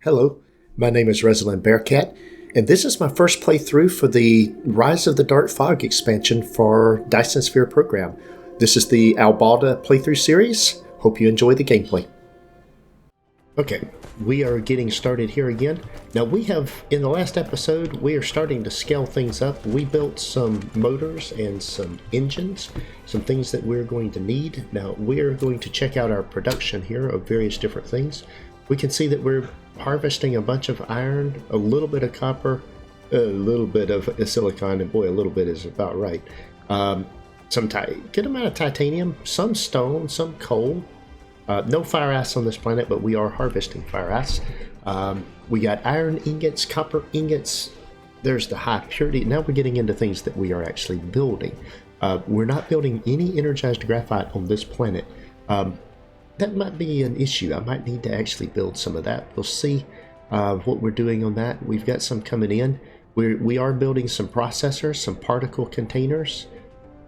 Hello, my name is Resilan Bearcat, and this is my first playthrough for the Rise of the Darkfog expansion for Dyson Sphere Program. This is the Albalda playthrough series. Hope you enjoy the gameplay. Okay, we are getting started here again. Now in the last episode, we are starting to scale things up. We built some motors and some engines, some things that we're going to need. Now we're going to check out our production here of various different things. We can see that we're harvesting a bunch of iron, a little bit of copper, a little bit of silicon, and boy, a little bit is about right. Some good amount of titanium, some stone, some coal. No fire ice on this planet, but we are harvesting fire ice. We got iron ingots, copper ingots. There's the high purity. Now we're getting into things that we are actually building. We're not building any energized graphite on this planet. That might be an issue. I might need to actually build some of that. We'll see what we're doing on that. We've got some coming in. We are building some processors, some particle containers.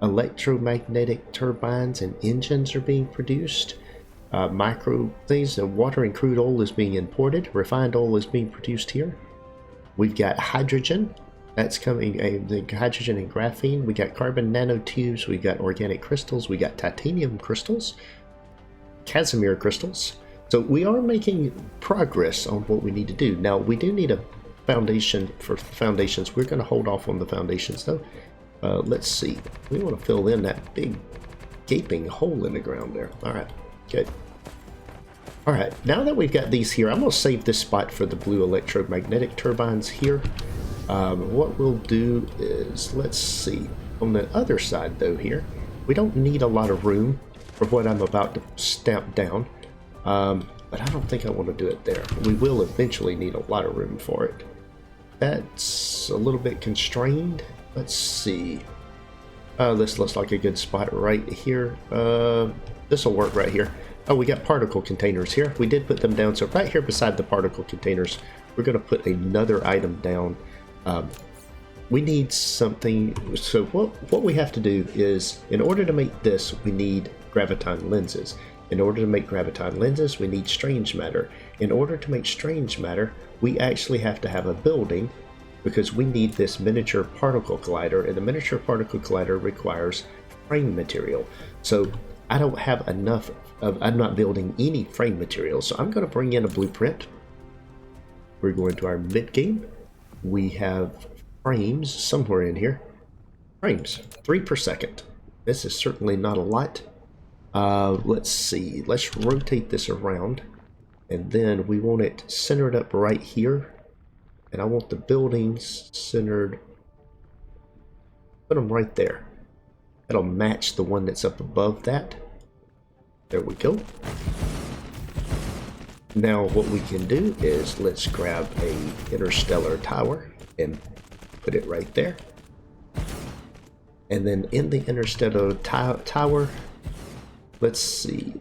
Electromagnetic turbines and engines are being produced. Micro things. Water and crude oil is being imported. Refined oil is being produced here. We've got hydrogen. That's coming. The hydrogen and graphene. We got carbon nanotubes. We got organic crystals. We got titanium crystals. Casimir crystals. So we are making progress on what we need to do. Now we do need a foundation for foundations. We're going to hold off on the foundations though. Let's see. We want to fill in that big gaping hole in the ground there. All right, good. All right, now that we've got these here, I'm going to save this spot for the blue electromagnetic turbines here. What we'll do is, let's see. On the other side though here, we don't need a lot of room for what I'm about to stamp down, but I don't think I want to do it there. We will eventually need a lot of room for it. That's a little bit constrained. Let's see. This looks like a good spot right here. This will work right here. Oh, we got particle containers here. We did put them down, so right here beside the particle containers, we're going to put another item down. We need something. So what we have to do is, in order to make this, we need graviton lenses. In order to make graviton lenses, we need strange matter. In order to make strange matter, we actually have to have a building, because we need this miniature particle collider, and the miniature particle collider requires frame material. So I don't have enough of, I'm not building any frame material, so I'm going to bring in a blueprint. We're going to our mid game. We have frames somewhere in here. Frames, 3 per second. This is certainly not a lot. Let's see, let's rotate this around, and then we want it centered up right here, and I want the buildings centered, put them right there. That'll match the one that's up above that. There we go. Now what we can do is, let's grab a interstellar tower and put it right there, and then in the interstellar tower, let's see,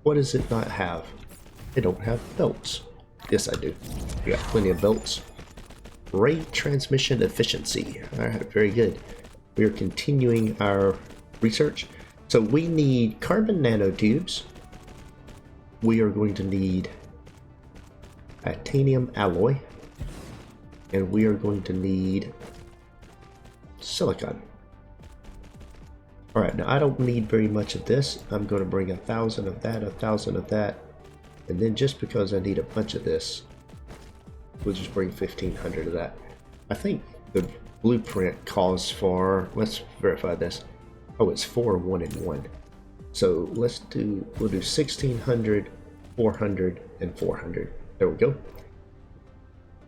what does it not have? They don't have belts. Yes, I do. We got plenty of belts. Ray transmission efficiency. All right, very good. We are continuing our research. So we need carbon nanotubes. We are going to need titanium alloy. And we are going to need silicon. Alright, now I don't need very much of this. I'm going to bring 1,000 of that, 1,000 of that, and then just because I need a bunch of this, we'll just bring 1,500 of that. I think the blueprint calls for, let's verify this. Oh, it's 4, 1, and 1. So we'll do 1,600, 400, and 400. There we go.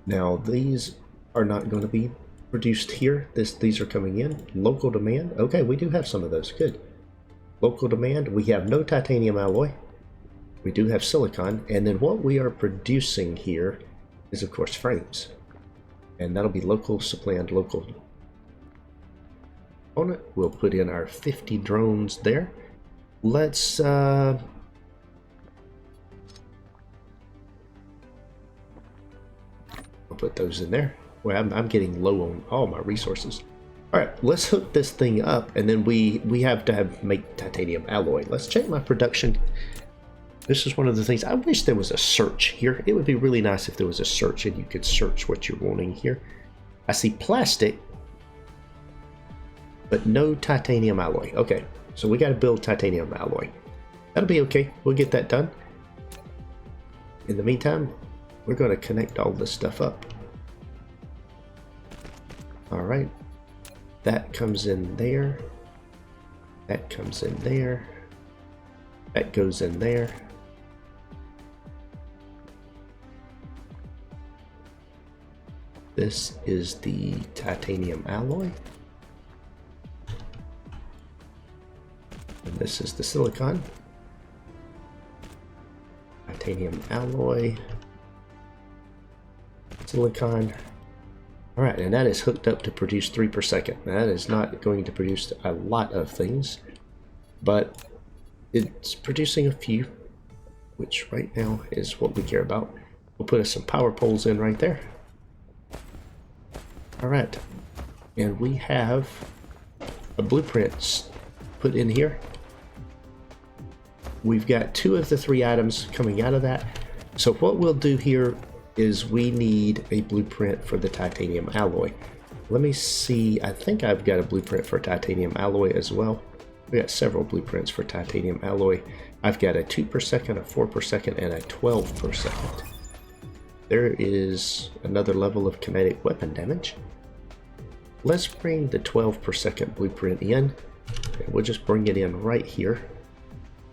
Now these are not going to be produced here. These are coming in. Local demand. Okay, we do have some of those. Good. Local demand. We have no titanium alloy. We do have silicon. And then what we are producing here is, of course, frames. And that'll be local supply and local component. We'll put in our 50 drones there. Let's I'll put those in there. Well, I'm getting low on all my resources. All right, let's hook this thing up, and then we have to make titanium alloy. Let's check my production. This is one of the things. I wish there was a search here. It would be really nice if there was a search and you could search what you're wanting here. I see plastic, but no titanium alloy. Okay, so we got to build titanium alloy. That'll be okay. We'll get that done. In the meantime, we're going to connect all this stuff up. All right. That comes in there. That comes in there. That goes in there. This is the titanium alloy. And this is the silicon. Titanium alloy. Silicon. Alright, and that is hooked up to produce 3 per second. That is not going to produce a lot of things, but it's producing a few, which right now is what we care about. We'll put some power poles in right there. Alright, and we have a blueprint put in here. We've got 2 of the 3 items coming out of that. So what we'll do here is we need a blueprint for the titanium alloy. Let me see, I think I've got a blueprint for titanium alloy as well. We got several blueprints for titanium alloy. I've got a 2 per second, a 4 per second, and a 12 per second. There is another level of kinetic weapon damage. Let's bring the 12 per second blueprint in. And we'll just bring it in right here.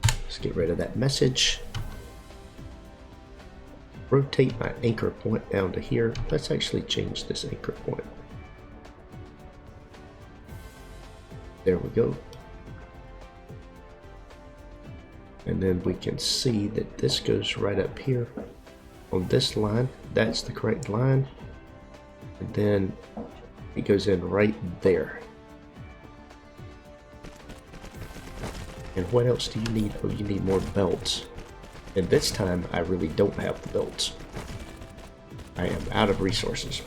Let's get rid of that message. Rotate my anchor point down to here. Let's actually change this anchor point. There we go. And then we can see that this goes right up here on this line. That's the correct line. And then it goes in right there. And what else do you need? Oh, you need more belts. And this time, I really don't have the belts. I am out of resources.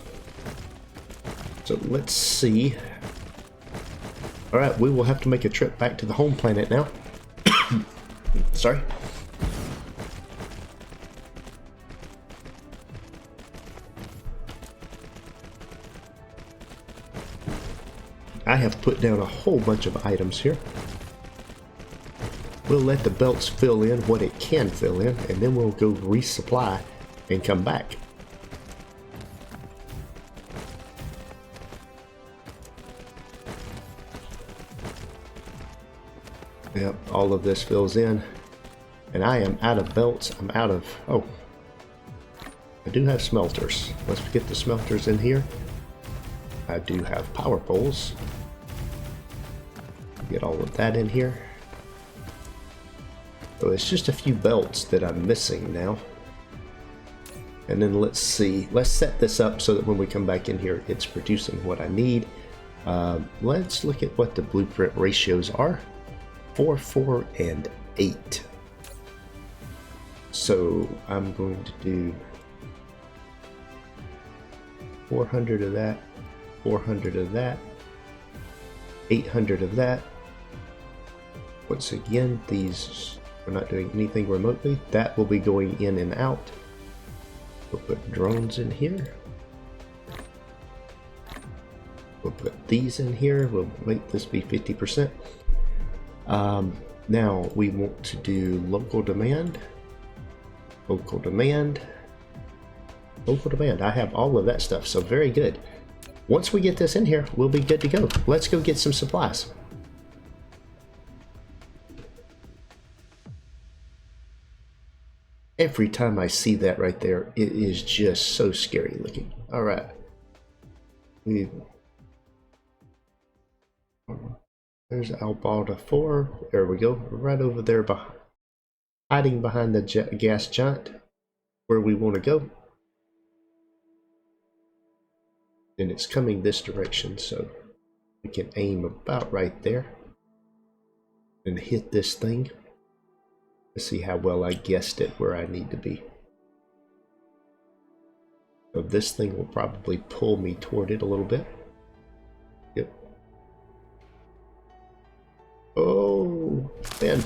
So let's see. Alright, we will have to make a trip back to the home planet now. Sorry. I have put down a whole bunch of items here. We'll let the belts fill in what it can fill in, and then we'll go resupply and come back. Yep, all of this fills in, and I am out of belts. I'm out of, oh, I do have smelters. Let's get the smelters in here. I do have power poles. Get all of that in here. So it's just a few belts that I'm missing now. And then let's see, let's set this up so that when we come back in here, it's producing what I need. Let's look at what the blueprint ratios are. 4, 4, and 8. So I'm going to do 400 of that, 400 of that, 800 of that. Once again, these are not doing anything remotely. That will be going in and out. We'll put drones in here. We'll put these in here. We'll make this be 50%. Now we want to do local demand. Local demand. Local demand. I have all of that stuff, so very good. Once we get this in here, we'll be good to go. Let's go get some supplies. Every time I see that right there, it is just so scary looking. All right. There's Albalda 4. There we go. Right over there, hiding behind the gas giant, where we want to go. And it's coming this direction, so we can aim about right there and hit this thing. Let's see how well I guessed it where I need to be. So this thing will probably pull me toward it a little bit. Yep. Oh, man.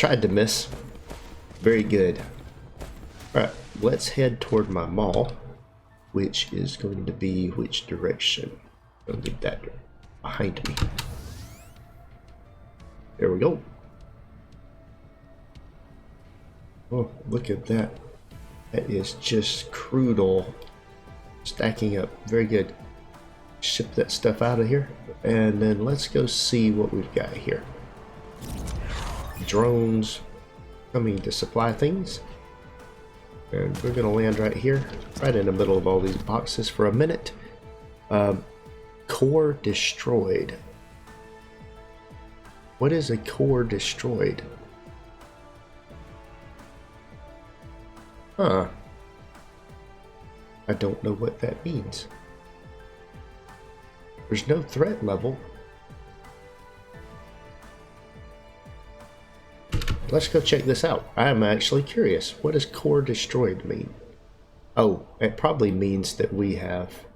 tried to miss. Very good. Alright, let's head toward my mall, which is going to be which direction? I'll leave that behind me. There we go. Oh, look at that. That is just crude oil stacking up. Very good. Ship that stuff out of here. And then let's go see what we've got here. Drones coming to supply things. And we're going to land right here, right in the middle of all these boxes for a minute. Core destroyed. What is a core destroyed? Huh. I don't know what that means. There's no threat level. Let's go check this out. I'm actually curious. What does core destroyed mean? Oh, it probably means that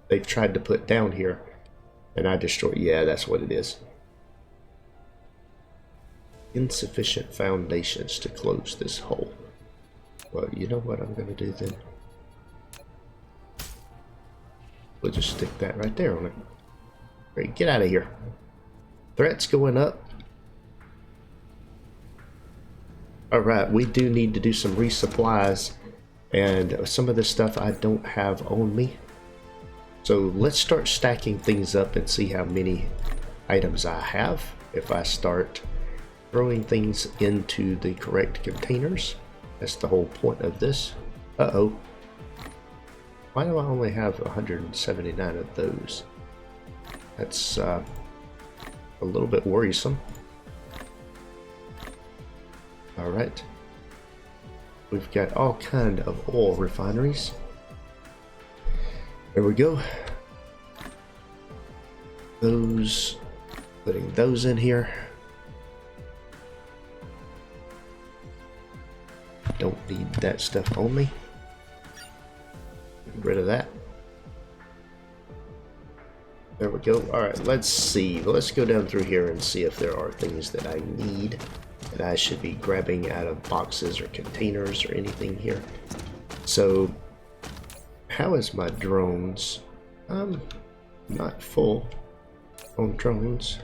they've tried to put down here and I destroyed. Yeah, that's what it is. Insufficient foundations to close this hole. Well, you know what I'm going to do then? We'll just stick that right there on it. Great, get out of here. Threats going up. Alright, we do need to do some resupplies, and some of this stuff I don't have on me. So let's start stacking things up and see how many items I have if I start throwing things into the correct containers. That's the whole point of this. Uh-oh. Why do I only have 179 of those? That's a little bit worrisome. Alright. We've got all kind of oil refineries. There we go. Putting those in here. Don't need that stuff on me. Get rid of that. There we go. Alright, let's see. Let's go down through here and see if there are things that I need that I should be grabbing out of boxes or containers or anything here. So, how is my drones? Not full on drones.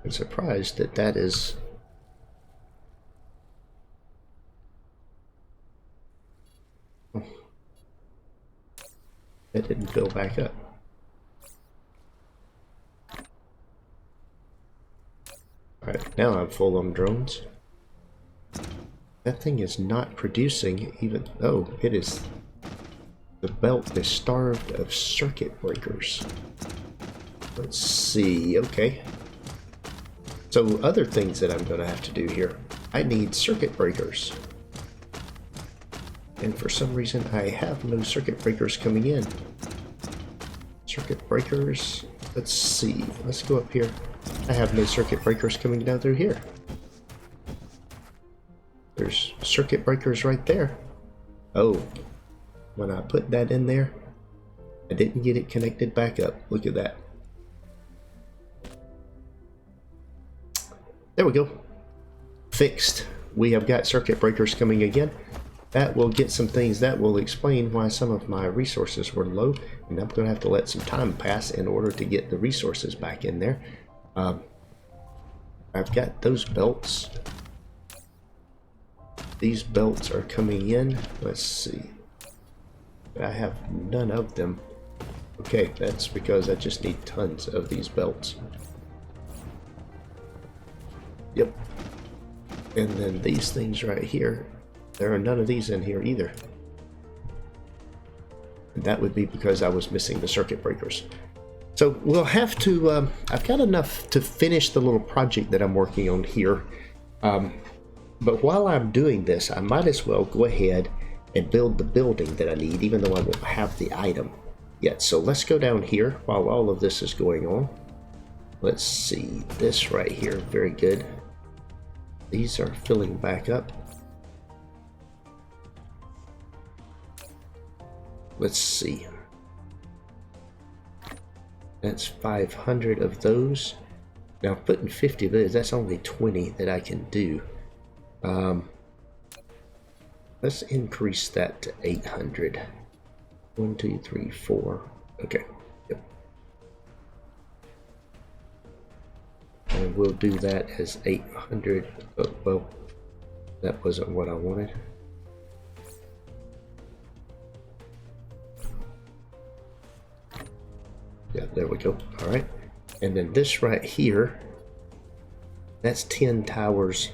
I'm surprised that that is... That didn't fill back up. Alright, now I'm full on drones. That thing is not producing even... Oh, it is... The belt is starved of circuit breakers. Let's see, okay. So other things that I'm going to have to do here. I need circuit breakers. And for some reason I have no circuit breakers coming in. Circuit breakers, let's see. Let's go up here. I have no circuit breakers coming down through here. There's circuit breakers right there. Oh, when I put that in there, I didn't get it connected back up. Look at that. There we go. Fixed. We have got circuit breakers coming again. That will get some things, that will explain why some of my resources were low, and I'm going to have to let some time pass in order to get the resources back in there. I've got those belts. These belts are coming in. Let's see. I have none of them. Okay, that's because I just need tons of these belts. Yep. And then these things right here. There are none of these in here either. And that would be because I was missing the circuit breakers. So we'll have to, I've got enough to finish the little project that I'm working on here. But while I'm doing this, I might as well go ahead and build the building that I need, even though I won't have the item yet. So let's go down here while all of this is going on. Let's see, this right here, very good. These are filling back up. Let's see. That's 500 of those. Now putting 50 of those, that's only 20 that I can do. Let's increase that to 800. 1, 2, 3, 4. Okay. Yep. And we'll do that as 800. Oh, well, that wasn't what I wanted. Yeah, there we go. All right. And then this right here, that's 10 towers.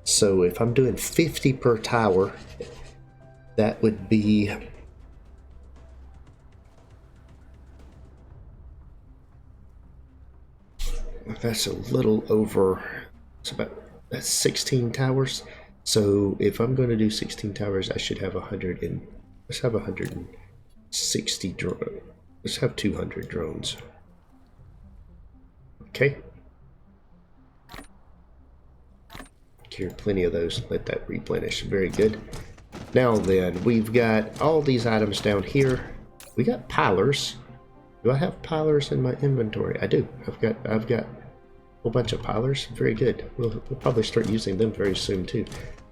So if I'm doing 50 per tower, that would be that's a little over, that's 16 towers. So if I'm going to do 16 towers, I should have 100 and let's have 160 drones. Let's have 200 drones. Okay. Cure plenty of those. Let that replenish. Very good. Now then, we've got all these items down here. We got pilers. Do I have pilers in my inventory? I do. I've got a whole bunch of pilers. Very good. We'll probably start using them very soon too.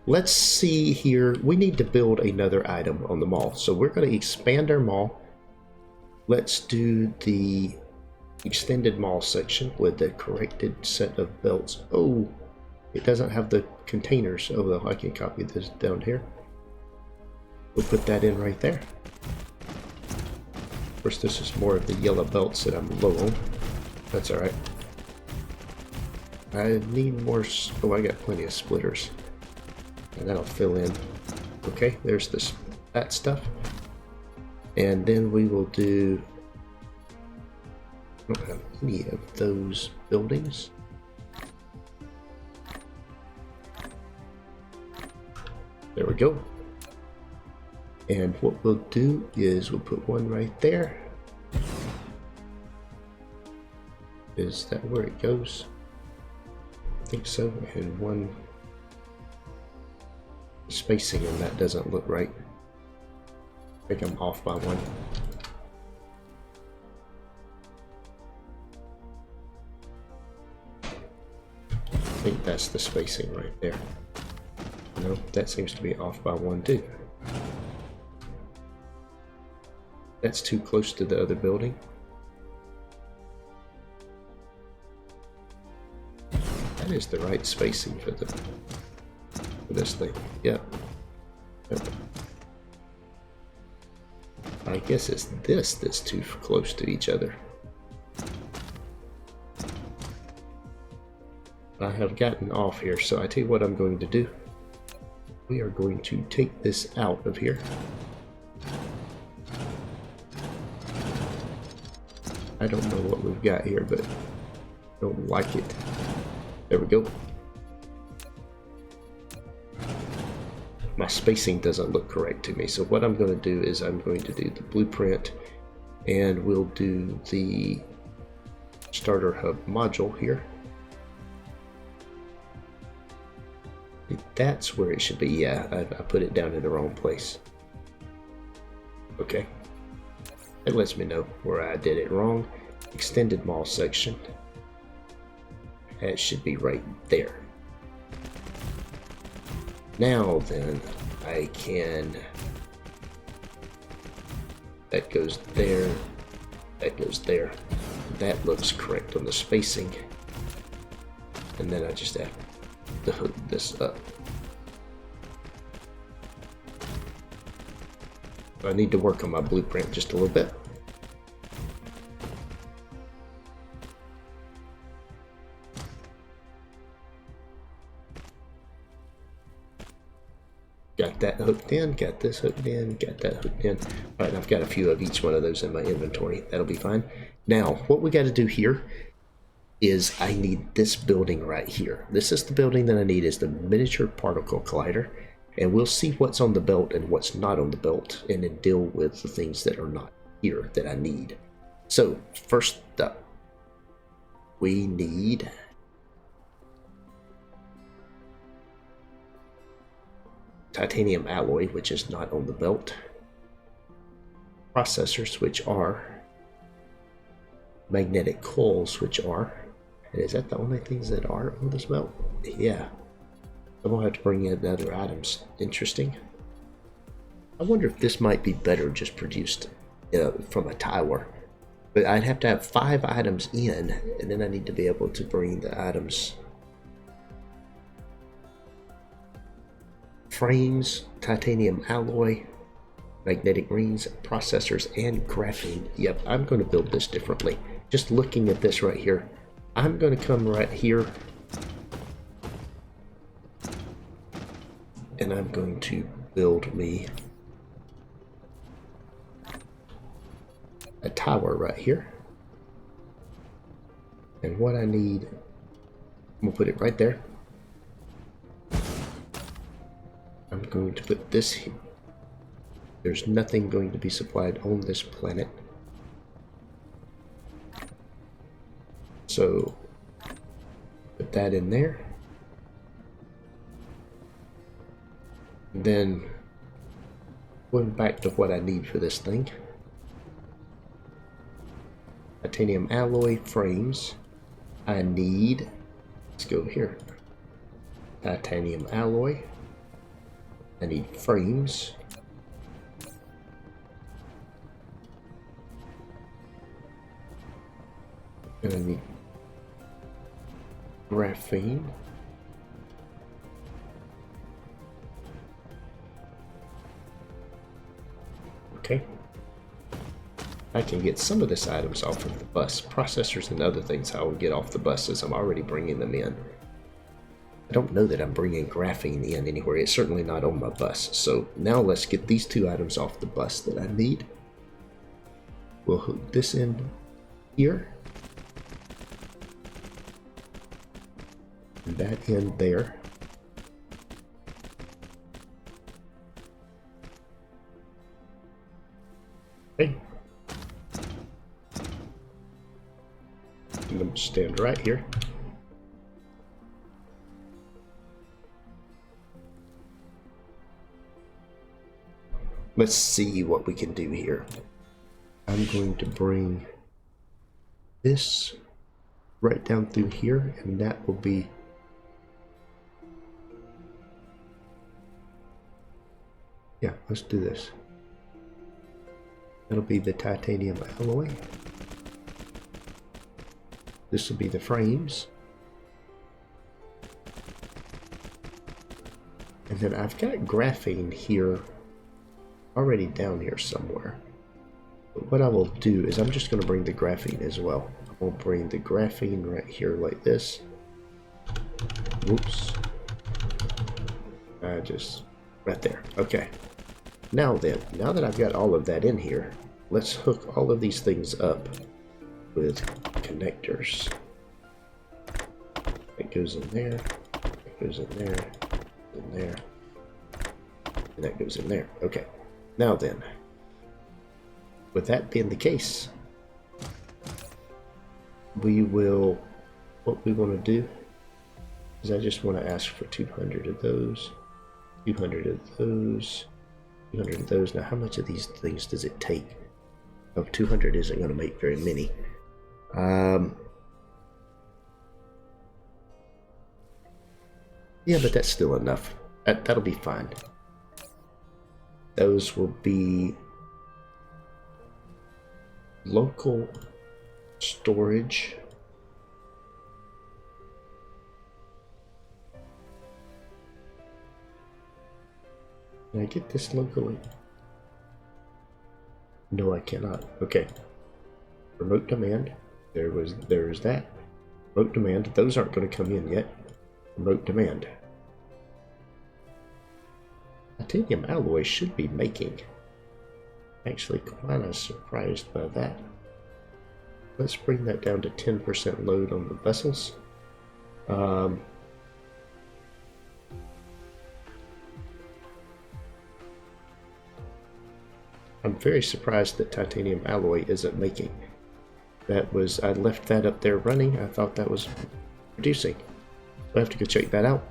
Let's see here. We need to build another item on the mall. So we're going to expand our mall. Let's do the extended mall section with the corrected set of belts. Oh, it doesn't have the containers. Oh, well, I can copy this down here. We'll put that in right there. Of course, this is more of the yellow belts that I'm low on. That's all right. I need more. Oh, I got plenty of splitters. And that'll fill in. Okay, there's that stuff. And then we will do. I don't have any of those buildings. There we go. And what we'll do is we'll put one right there. Is that where it goes? I think so. And one spacing on that doesn't look right. I think I'm off by one. I think that's the spacing right there. No, that seems to be off by one too. That's too close to the other building. That is the right spacing for this thing. Yep. I guess it's this that's too close to each other. I have gotten off here, so I tell you what I'm going to do. We are going to take this out of here. I don't know what we've got here, but I don't like it. There we go. My spacing doesn't look correct to me, so what I'm going to do is I'm going to do the blueprint, and we'll do the starter hub module here. That's where it should be. Yeah, I put it down in the wrong place. Okay. It lets me know where I did it wrong. Extended mall section. That should be right there. Now then, I can... That goes there. That goes there. That looks correct on the spacing. And then I just have to hook this up. I need to work on my blueprint just a little bit. Got that hooked in, got this hooked in, got that hooked in. All right, I've got a few of each one of those in my inventory. That'll be fine. Now, what we got to do here is I need this building right here. This is the building that I need, is the miniature particle collider. And we'll see what's on the belt and what's not on the belt, and then deal with the things that are not here that I need. So, first up, we need titanium alloy, which is not on the belt. Processors, which are. Magnetic coils, which are. And is that the only things that are on this belt? Yeah. I won't have to bring in other items. Interesting. I wonder if this might be better just produced from a tower. But I'd have to have 5 items in, and then I need to be able to bring the items. Frames, titanium alloy, magnetic rings, processors, and graphene. Yep, I'm going to build this differently. Just looking at this right here, I'm going to come right here, and I'm going to build me a tower right here. And what I need, I'm going to put it right there. I'm going to put this here. There's nothing going to be supplied on this planet. So, put that in there. And then, going back to what I need for this thing. Titanium alloy frames. I need, let's go here. Titanium alloy. I need frames. And I need graphene. Okay. I can get some of this items off of the bus. Processors and other things I will get off the bus as I'm already bringing them in. I don't know that I'm bringing graphene in anywhere. It's certainly not on my bus. So now let's get these 2 items off the bus that I need. We'll hook this in here. And that in there. Okay. I'm going to stand right here. Let's see what we can do here. I'm going to bring this right down through here, and that will be let's do this. That'll be the titanium alloy. This will be the frames. And then I've got graphene here already down here somewhere. But what I will do is I'm just going to bring the graphene as well. I'll bring the graphene right here like this. Whoops. Just right there. Okay. Now then, now that I've got all of that in here, let's hook all of these things up with connectors. That goes in there, that goes in there, in there, and that goes in there. Okay. Now then, with that being the case, we will, what we want to do is I just want to ask for 200 of those, 200 of those, 200 of those. Now how much of these things does it take? Oh, 200 isn't going to make very many. Yeah, but that's still enough. That'll be fine. Those will be local storage. Can I get this locally? No, I cannot. Okay. Remote demand. There's that. Remote demand. Those aren't going to come in yet. Remote demand. Titanium alloy should be making. Actually, quite surprised by that. Let's bring that down to 10% load on the vessels. I'm very surprised that titanium alloy isn't making. I left that up there running. I thought that was producing. I have to go check that out.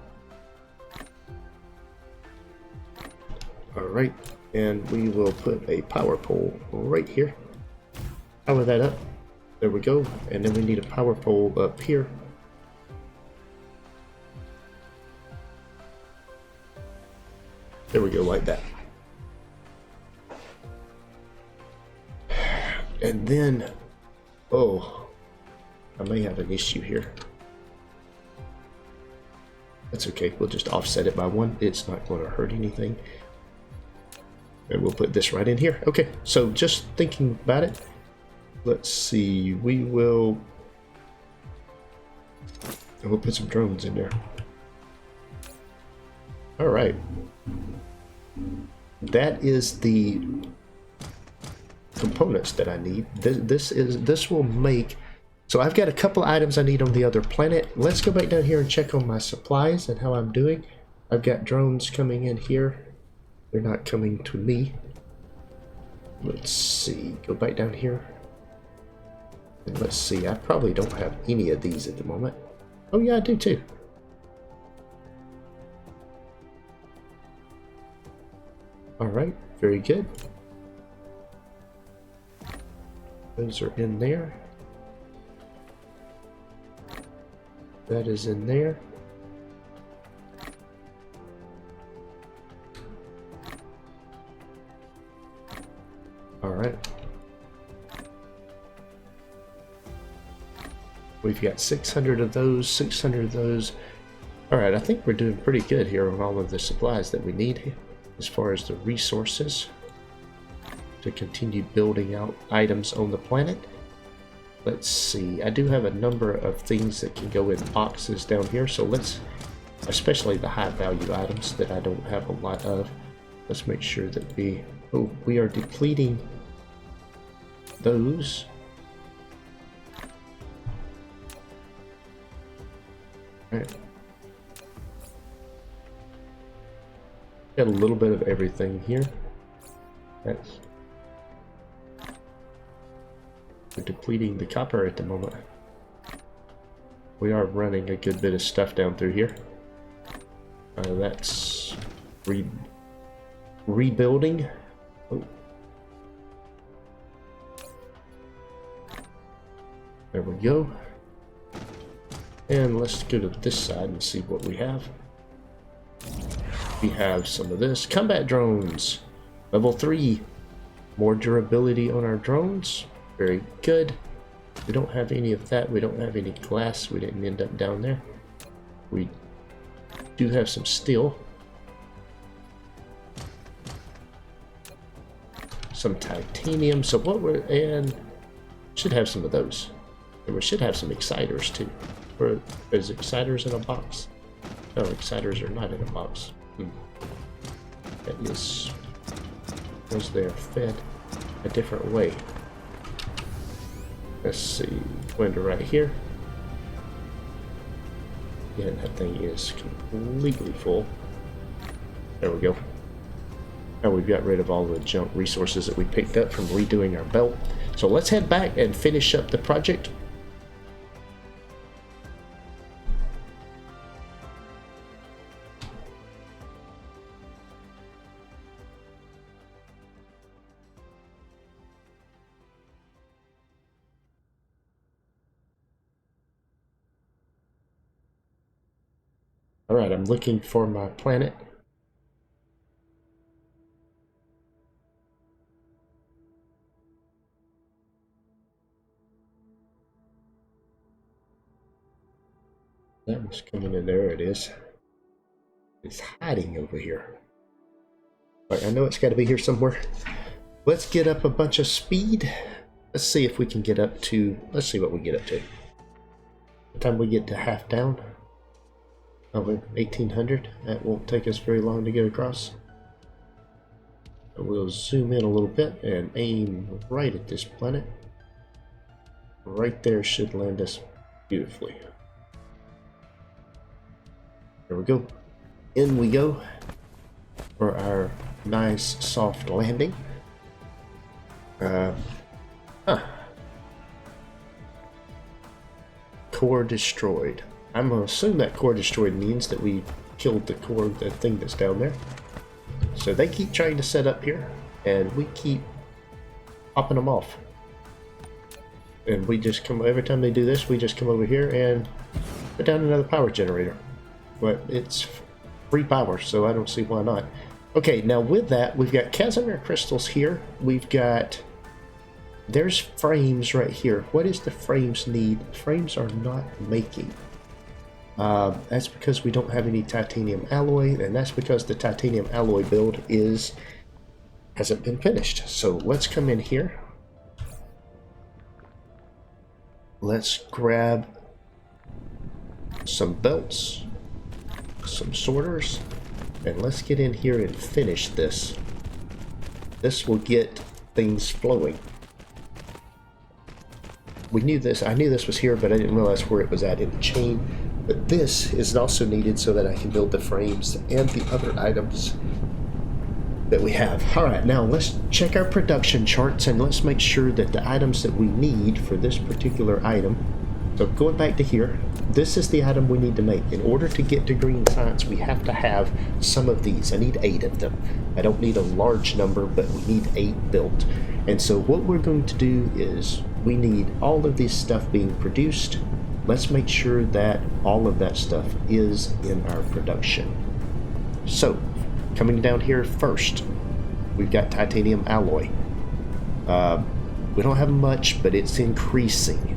Alright, and we will put a power pole right here. Power that up. There we go. And then we need a power pole up here. There we go, like that. And then, oh, I may have an issue here. That's okay, we'll just offset it by 1. It's not going to hurt anything. And we'll put this right in here. Okay, so just thinking about it, let's see, we'll put some drones in there. All right. That is the components that I need. This will make, so I've got a couple items I need on the other planet. Let's go back down here and check on my supplies and how I'm doing. I've got drones coming in here. They're not coming to me. Let's see, go back down here. And let's see, I probably don't have any of these at the moment. Oh yeah, I do too. All right, very good. Those are in there. That is in there. All right. We've got 600 of those, 600 of those. All right, I think we're doing pretty good here on all of the supplies that we need as far as the resources to continue building out items on the planet. Let's see, I do have a number of things that can go in boxes down here, so let's, especially the high value items that I don't have a lot of, let's make sure that we are depleting those. All right. Got a little bit of everything here. That's, we're depleting the copper at the moment. We are running a good bit of stuff down through here. That's rebuilding. Oh. There we go. And let's go to this side and see what we have. We have some of this. Combat drones. Level 3. More durability on our drones. Very good. We don't have any of that. We don't have any glass. We didn't end up down there. We do have some steel. Some titanium. So what we're, and should have some of those. And we should have some exciters too. Or is exciters in a box? No, exciters are not in a box. That is because they are fed a different way. Let's see, window right here. Yeah, that thing is completely full. There we go. Now we've got rid of all the junk resources that we picked up from redoing our belt. So let's head back and finish up the project. Alright, I'm looking for my planet. That was coming in. There it is. It's hiding over here. Right, I know it's got to be here somewhere. Let's get up a bunch of speed. Let's see if we can get up to, let's see what we get up to. By the time we get to half down. Oh, 1800. That won't take us very long to get across. We'll zoom in a little bit and aim right at this planet. Right there should land us beautifully. There we go. In we go for our nice soft landing. Core destroyed. I'm gonna assume that core destroyed means that we killed the core, the thing that's down there. So they keep trying to set up here, and we keep popping them off. And we just come, every time they do this, we just come over here and put down another power generator. But it's free power, so I don't see why not. Okay, now with that, we've got Casimir crystals here. We've got... There's frames right here. What does the frames need? Frames are not making. That's because we don't have any titanium alloy, and that's because the titanium alloy build hasn't been finished. So let's come in here. Let's grab some belts, some sorters, and let's get in here and finish this. This will get things flowing. We knew this. I knew this was here, but I didn't realize where it was at in the chain. But this is also needed so that I can build the frames and the other items that we have. Alright, now let's check our production charts and let's make sure that the items that we need for this particular item. So going back to here, this is the item we need to make. In order to get to green science, we have to have some of these. I need 8 of them. I don't need a large number, but we need 8 built. And so what we're going to do is we need all of this stuff being produced. Let's make sure that all of that stuff is in our production. So, coming down here first, we've got titanium alloy. We don't have much, but it's increasing.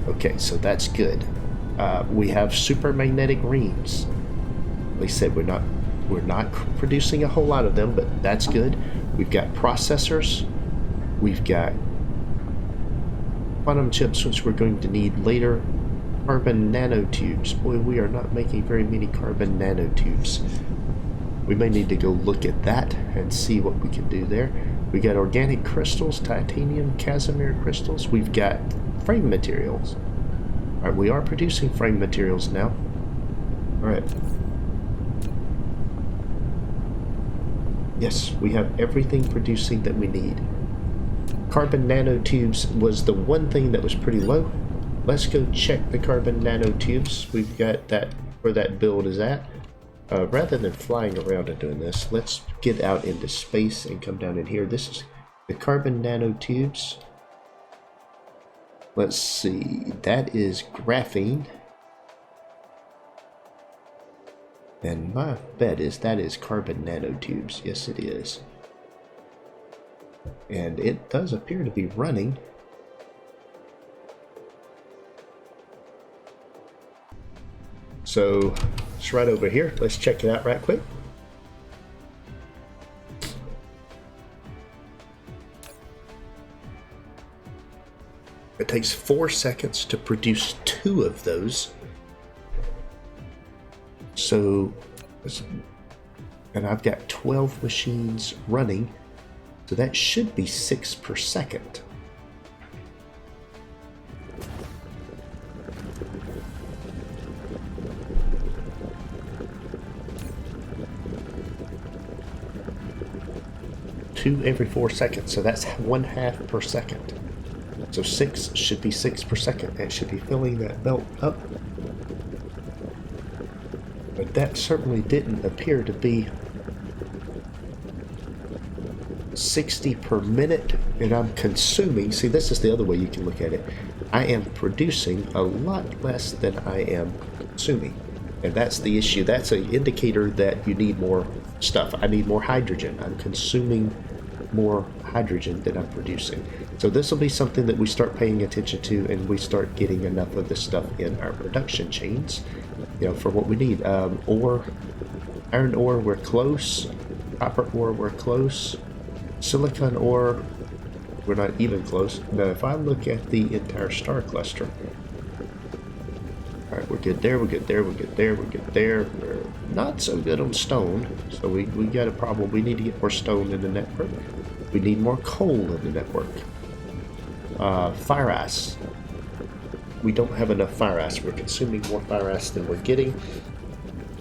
Okay, so that's good. We have super magnetic reams. Like I said, we're not producing a whole lot of them, but that's good. We've got processors. We've got quantum chips, which we're going to need later. Carbon nanotubes. Boy, we are not making very many carbon nanotubes. We may need to go look at that and see what we can do there. We got organic crystals, titanium, Casimir crystals. We've got frame materials. All right, we are producing frame materials now. All right. Yes, we have everything producing that we need. Carbon nanotubes was the one thing that was pretty low. Let's go check the carbon nanotubes. We've got that where that build is at. Rather than flying around and doing this, let's get out into space and come down in here. This is the carbon nanotubes. Let's see, that is graphene. And my bet is that is carbon nanotubes. Yes, it is. And it does appear to be running. So it's right over here. Let's check it out right quick. It takes 4 seconds to produce 2 of those. So, and I've got 12 machines running, so that should be 6 per second. Two every 4 seconds, so that's 1/2 per second. So 6 should be 6 per second. It should be filling that belt up. But that certainly didn't appear to be 60 per minute, and I'm consuming. See, this is the other way you can look at it. I am producing a lot less than I am consuming. And that's the issue. That's an indicator that you need more stuff. I need more hydrogen. I'm consuming more hydrogen than I'm producing. So this will be something that we start paying attention to, and we start getting enough of this stuff in our production chains, you know, for what we need. Ore, iron ore, we're close. Copper ore, we're close. Silicon ore, we're not even close. Now, if I look at the entire star cluster, all right, we're good there, we're good there, we're good there, we're good there. We're not so good on stone, so we got a problem. We need to get more stone in the network. We need more coal in the network. Fire ice. We don't have enough fire ice. We're consuming more fire ice than we're getting.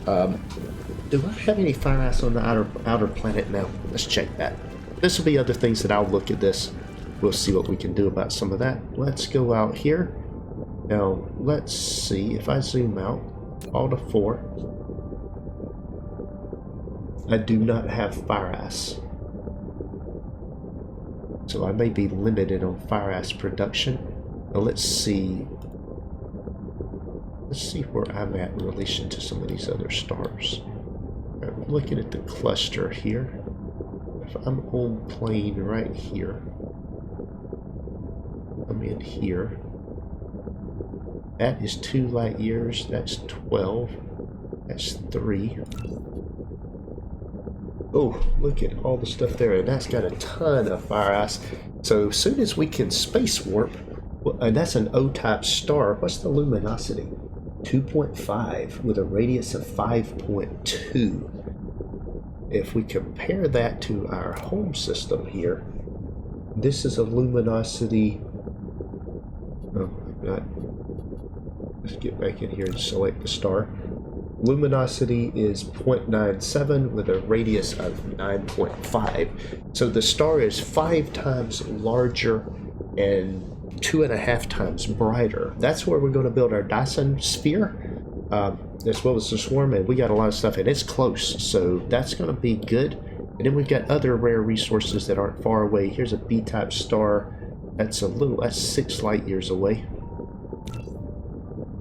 Do I have any fire ice on the outer planet now? Let's check that. This will be other things that I'll look at this. We'll see what we can do about some of that. Let's go out here. Now, let's see if I zoom out, all to 4. I do not have fire ice. So I may be limited on fire ice production. Now let's see. Let's see where I'm at in relation to some of these other stars. looking at the cluster here, if I'm on plane right here, I'm in here. That is 2 light years. That's 12. That's 3. Oh, look at all the stuff there, and that's got a ton of fire ice. So as soon as we can space warp, and that's an O-type star. What's the luminosity? 2.5 with a radius of 5.2. If we compare that to our home system here, this is a luminosity. Oh, let's get back in here and select the star. Luminosity is 0.97 with a radius of 9.5. So the star is 5 times larger and 2.5 times brighter. That's where we're going to build our Dyson Sphere, as well as the swarm, and we got a lot of stuff, and it's close, so that's going to be good. And then we've got other rare resources that aren't far away. Here's a B-type star. That's 6 light years away.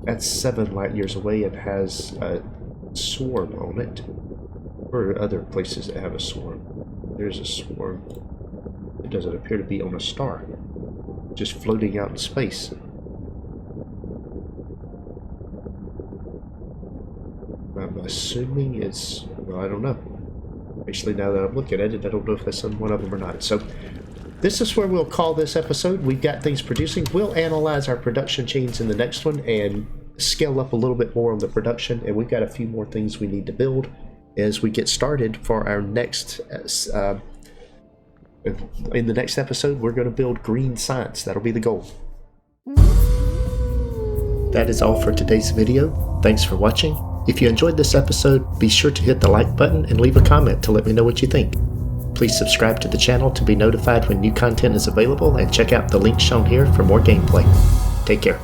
That's 7 light years away and has a swarm on it. Or other places that have a swarm. There's a swarm. It doesn't appear to be on a star, just floating out in space. I'm assuming it's, well, I don't know. Actually, now that I'm looking at it, I don't know if that's on one of them or not. So this is where we'll call this episode. We've got things producing. We'll analyze our production chains in the next one and scale up a little bit more on the production. And we've got a few more things we need to build as we get started for our next in the next episode. We're going to build green science. That'll be the goal. That is all for today's video. Thanks for watching. If you enjoyed this episode, be sure to hit the like button and leave a comment to let me know what you think. Please subscribe to the channel to be notified when new content is available, and check out the link shown here for more gameplay. Take care.